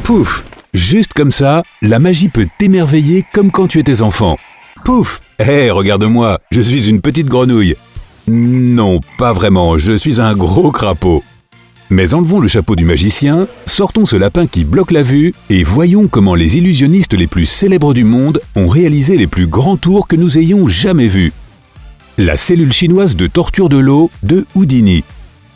Pouf! Juste comme ça, la magie peut t'émerveiller comme quand tu étais enfant. Pouf! Hé, regarde-moi, je suis une petite grenouille. Non, pas vraiment, je suis un gros crapaud. Mais enlevons le chapeau du magicien, sortons ce lapin qui bloque la vue et voyons comment les illusionnistes les plus célèbres du monde ont réalisé les plus grands tours que nous ayons jamais vus. La cellule chinoise de torture de l'eau de Houdini.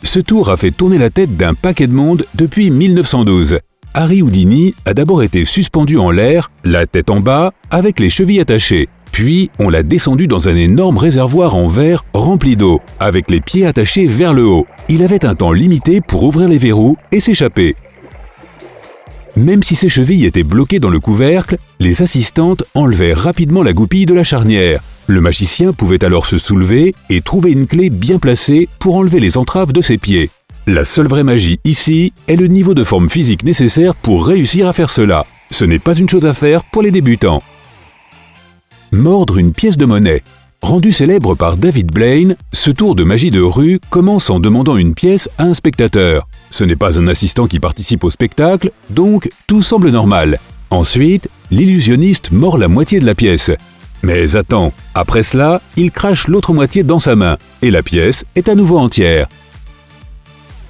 Ce tour a fait tourner la tête d'un paquet de monde depuis 1912. Harry Houdini a d'abord été suspendu en l'air, la tête en bas, avec les chevilles attachées. Puis, on l'a descendu dans un énorme réservoir en verre rempli d'eau, avec les pieds attachés vers le haut. Il avait un temps limité pour ouvrir les verrous et s'échapper. Même si ses chevilles étaient bloquées dans le couvercle, les assistantes enlevaient rapidement la goupille de la charnière. Le magicien pouvait alors se soulever et trouver une clé bien placée pour enlever les entraves de ses pieds. La seule vraie magie ici est le niveau de forme physique nécessaire pour réussir à faire cela. Ce n'est pas une chose à faire pour les débutants. Mordre une pièce de monnaie. Rendu célèbre par David Blaine, ce tour de magie de rue commence en demandant une pièce à un spectateur. Ce n'est pas un assistant qui participe au spectacle, donc tout semble normal. Ensuite, l'illusionniste mord la moitié de la pièce. Mais attends, après cela, il crache l'autre moitié dans sa main, et la pièce est à nouveau entière.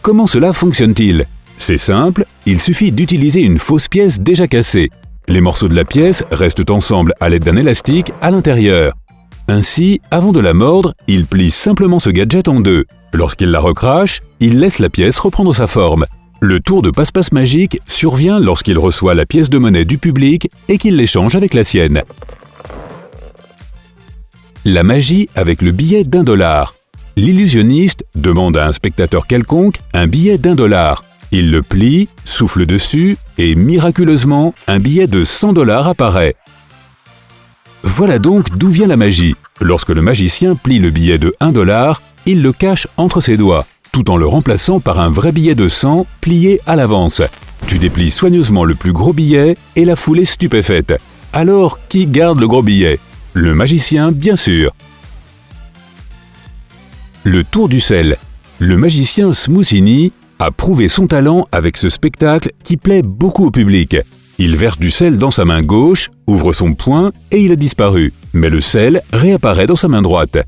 Comment cela fonctionne-t-il? C'est simple, il suffit d'utiliser une fausse pièce déjà cassée. Les morceaux de la pièce restent ensemble à l'aide d'un élastique à l'intérieur. Ainsi, avant de la mordre, il plie simplement ce gadget en deux. Lorsqu'il la recrache, il laisse la pièce reprendre sa forme. Le tour de passe-passe magique survient lorsqu'il reçoit la pièce de monnaie du public et qu'il l'échange avec la sienne. La magie avec le billet d'$1. L'illusionniste demande à un spectateur quelconque un billet d'$1. Il le plie, souffle dessus et miraculeusement, un billet de $100 apparaît. Voilà donc d'où vient la magie. Lorsque le magicien plie le billet de $1, il le cache entre ses doigts, tout en le remplaçant par un vrai billet de 100 plié à l'avance. Tu déplies soigneusement le plus gros billet et la foule est stupéfaite. Alors, qui garde le gros billet? Le magicien, bien sûr. Le tour du sel. Le magicien Smoothini a prouvé son talent avec ce spectacle qui plaît beaucoup au public. Il verse du sel dans sa main gauche, ouvre son poing et il a disparu. Mais le sel réapparaît dans sa main droite.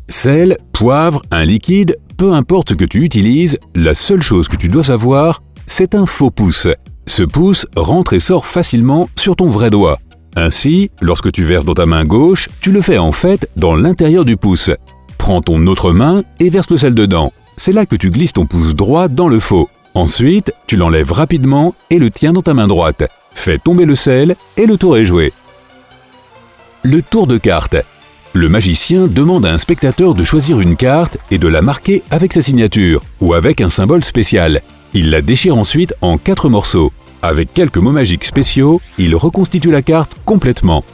Sel, poivre, un liquide, peu importe ce que tu utilises, la seule chose que tu dois savoir, c'est un faux pouce. Ce pouce rentre et sort facilement sur ton vrai doigt. Ainsi, lorsque tu verses dans ta main gauche, tu le fais en fait dans l'intérieur du pouce. Prends ton autre main et verse le sel dedans. C'est là que tu glisses ton pouce droit dans le faux. Ensuite, tu l'enlèves rapidement et le tiens dans ta main droite. Fais tomber le sel et le tour est joué. Le tour de cartes. Le magicien demande à un spectateur de choisir une carte et de la marquer avec sa signature ou avec un symbole spécial. Il la déchire ensuite en 4 morceaux. Avec quelques mots magiques spéciaux, il reconstitue la carte complètement.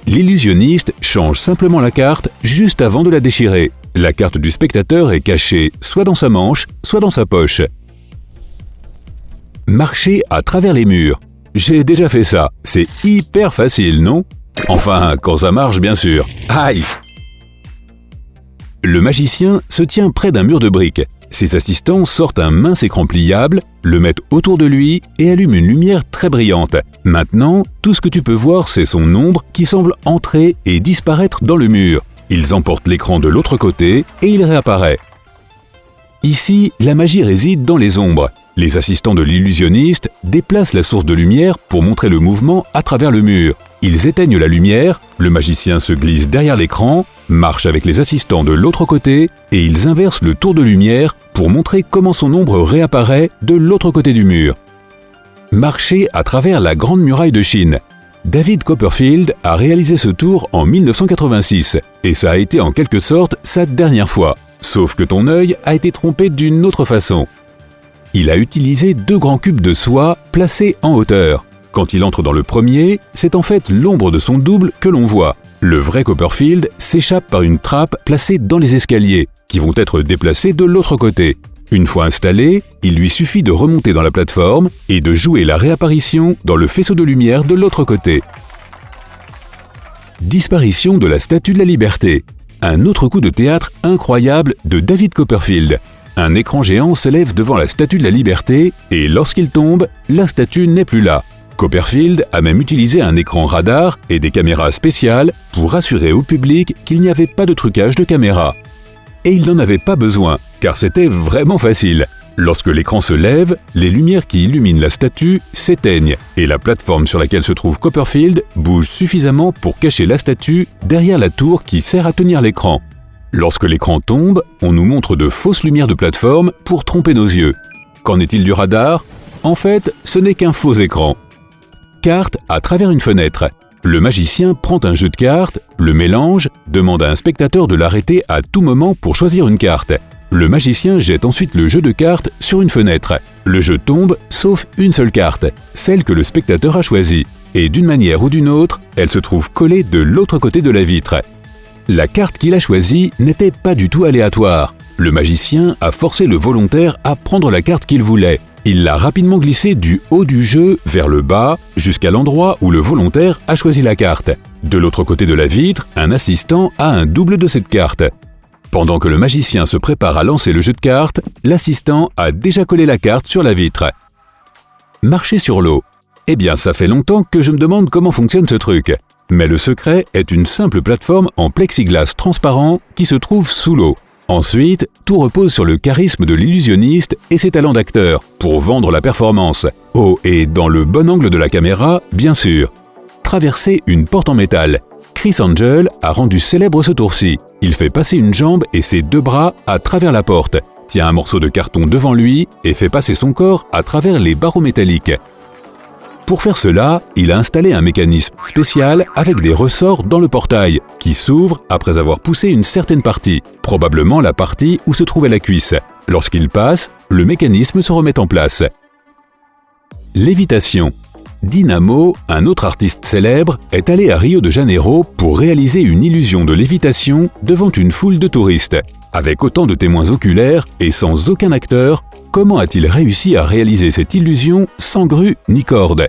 L'illusionniste change simplement la carte juste avant de la déchirer. La carte du spectateur est cachée soit dans sa manche, soit dans sa poche. Marcher à travers les murs. J'ai déjà fait ça. C'est hyper facile, non? Enfin, quand ça marche, bien sûr. Aïe! Le magicien se tient près d'un mur de briques. Ses assistants sortent un mince écran pliable, le mettent autour de lui et allument une lumière très brillante. Maintenant, tout ce que tu peux voir, c'est son ombre qui semble entrer et disparaître dans le mur. Ils emportent l'écran de l'autre côté et il réapparaît. Ici, la magie réside dans les ombres. Les assistants de l'illusionniste déplacent la source de lumière pour montrer le mouvement à travers le mur. Ils éteignent la lumière, le magicien se glisse derrière l'écran, marche avec les assistants de l'autre côté et ils inversent le tour de lumière pour montrer comment son ombre réapparaît de l'autre côté du mur. Marcher à travers la Grande Muraille de Chine. David Copperfield a réalisé ce tour en 1986 et ça a été en quelque sorte sa dernière fois. Sauf que ton œil a été trompé d'une autre façon. Il a utilisé 2 grands cubes de soie placés en hauteur. Quand il entre dans le premier, c'est en fait l'ombre de son double que l'on voit. Le vrai Copperfield s'échappe par une trappe placée dans les escaliers, qui vont être déplacés de l'autre côté. Une fois installé, il lui suffit de remonter dans la plateforme et de jouer la réapparition dans le faisceau de lumière de l'autre côté. Disparition de la Statue de la Liberté. Un autre coup de théâtre incroyable de David Copperfield. Un écran géant s'élève devant la Statue de la Liberté et lorsqu'il tombe, la statue n'est plus là. Copperfield a même utilisé un écran radar et des caméras spéciales pour rassurer au public qu'il n'y avait pas de trucage de caméra. Et il n'en avait pas besoin, car c'était vraiment facile. Lorsque l'écran se lève, les lumières qui illuminent la statue s'éteignent et la plateforme sur laquelle se trouve Copperfield bouge suffisamment pour cacher la statue derrière la tour qui sert à tenir l'écran. Lorsque l'écran tombe, on nous montre de fausses lumières de plateforme pour tromper nos yeux. Qu'en est-il du radar? En fait, ce n'est qu'un faux écran. Carte à travers une fenêtre. Le magicien prend un jeu de cartes, le mélange, demande à un spectateur de l'arrêter à tout moment pour choisir une carte. Le magicien jette ensuite le jeu de cartes sur une fenêtre. Le jeu tombe, sauf une seule carte, celle que le spectateur a choisie. Et d'une manière ou d'une autre, elle se trouve collée de l'autre côté de la vitre. La carte qu'il a choisie n'était pas du tout aléatoire. Le magicien a forcé le volontaire à prendre la carte qu'il voulait. Il l'a rapidement glissée du haut du jeu vers le bas, jusqu'à l'endroit où le volontaire a choisi la carte. De l'autre côté de la vitre, un assistant a un double de cette carte. Pendant que le magicien se prépare à lancer le jeu de cartes, l'assistant a déjà collé la carte sur la vitre. Marcher sur l'eau. Eh bien, ça fait longtemps que je me demande comment fonctionne ce truc. Mais le secret est une simple plateforme en plexiglas transparent qui se trouve sous l'eau. Ensuite, tout repose sur le charisme de l'illusionniste et ses talents d'acteur pour vendre la performance. Oh, et dans le bon angle de la caméra, bien sûr. Traverser une porte en métal. Criss Angel a rendu célèbre ce tour-ci. Il fait passer une jambe et ses deux bras à travers la porte, tient un morceau de carton devant lui et fait passer son corps à travers les barreaux métalliques. Pour faire cela, il a installé un mécanisme spécial avec des ressorts dans le portail, qui s'ouvre après avoir poussé une certaine partie, probablement la partie où se trouvait la cuisse. Lorsqu'il passe, le mécanisme se remet en place. Lévitation. Dinamo, un autre artiste célèbre, est allé à Rio de Janeiro pour réaliser une illusion de lévitation devant une foule de touristes. Avec autant de témoins oculaires et sans aucun acteur, comment a-t-il réussi à réaliser cette illusion sans grue ni corde?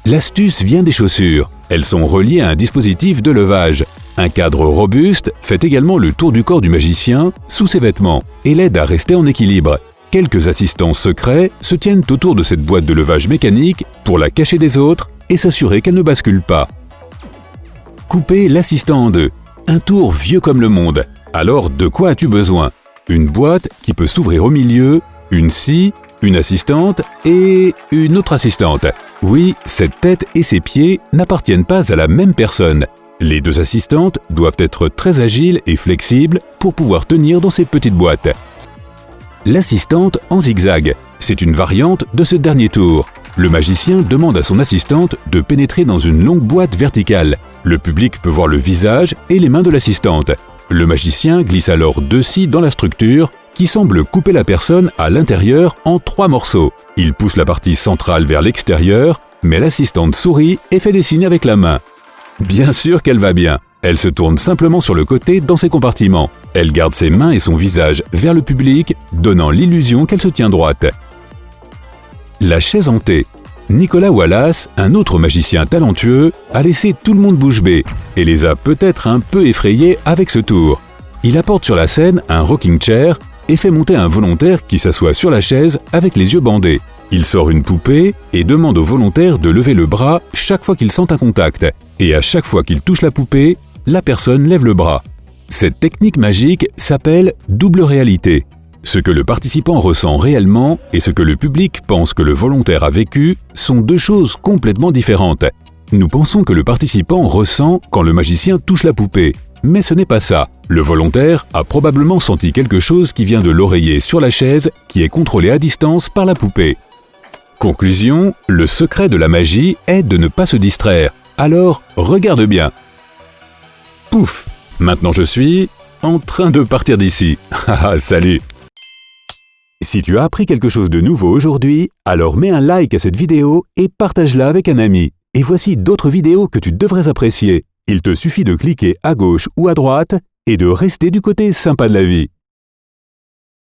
L'astuce vient des chaussures. Elles sont reliées à un dispositif de levage. Un cadre robuste fait également le tour du corps du magicien sous ses vêtements et l'aide à rester en équilibre. Quelques assistants secrets se tiennent autour de cette boîte de levage mécanique pour la cacher des autres et s'assurer qu'elle ne bascule pas. Couper l'assistant en deux. Un tour vieux comme le monde. Alors de quoi as-tu besoin? Une boîte qui peut s'ouvrir au milieu, une scie, une assistante et une autre assistante. Oui, cette tête et ses pieds n'appartiennent pas à la même personne. Les deux assistantes doivent être très agiles et flexibles pour pouvoir tenir dans ces petites boîtes. L'assistante en zigzag. C'est une variante de ce dernier tour. Le magicien demande à son assistante de pénétrer dans une longue boîte verticale. Le public peut voir le visage et les mains de l'assistante. Le magicien glisse alors deux scies dans la structure qui semble couper la personne à l'intérieur en 3 morceaux. Il pousse la partie centrale vers l'extérieur, mais l'assistante sourit et fait des signes avec la main. Bien sûr qu'elle va bien. Elle se tourne simplement sur le côté dans ses compartiments. Elle garde ses mains et son visage vers le public, donnant l'illusion qu'elle se tient droite. La chaise hantée. Nicolas Wallace, un autre magicien talentueux, a laissé tout le monde bouche bée et les a peut-être un peu effrayés avec ce tour. Il apporte sur la scène un rocking chair et fait monter un volontaire qui s'assoit sur la chaise avec les yeux bandés. Il sort une poupée et demande au volontaire de lever le bras chaque fois qu'il sent un contact. Et à chaque fois qu'il touche la poupée, la personne lève le bras. Cette technique magique s'appelle double réalité. Ce que le participant ressent réellement et ce que le public pense que le volontaire a vécu sont deux choses complètement différentes. Nous pensons que le participant ressent quand le magicien touche la poupée, mais ce n'est pas ça. Le volontaire a probablement senti quelque chose qui vient de l'oreiller sur la chaise qui est contrôlé à distance par la poupée. Conclusion, le secret de la magie est de ne pas se distraire. Alors, regarde bien. Pouf! Maintenant je suis en train de partir d'ici. Haha, salut! Si tu as appris quelque chose de nouveau aujourd'hui, alors mets un like à cette vidéo et partage-la avec un ami. Et voici d'autres vidéos que tu devrais apprécier. Il te suffit de cliquer à gauche ou à droite et de rester du côté sympa de la vie.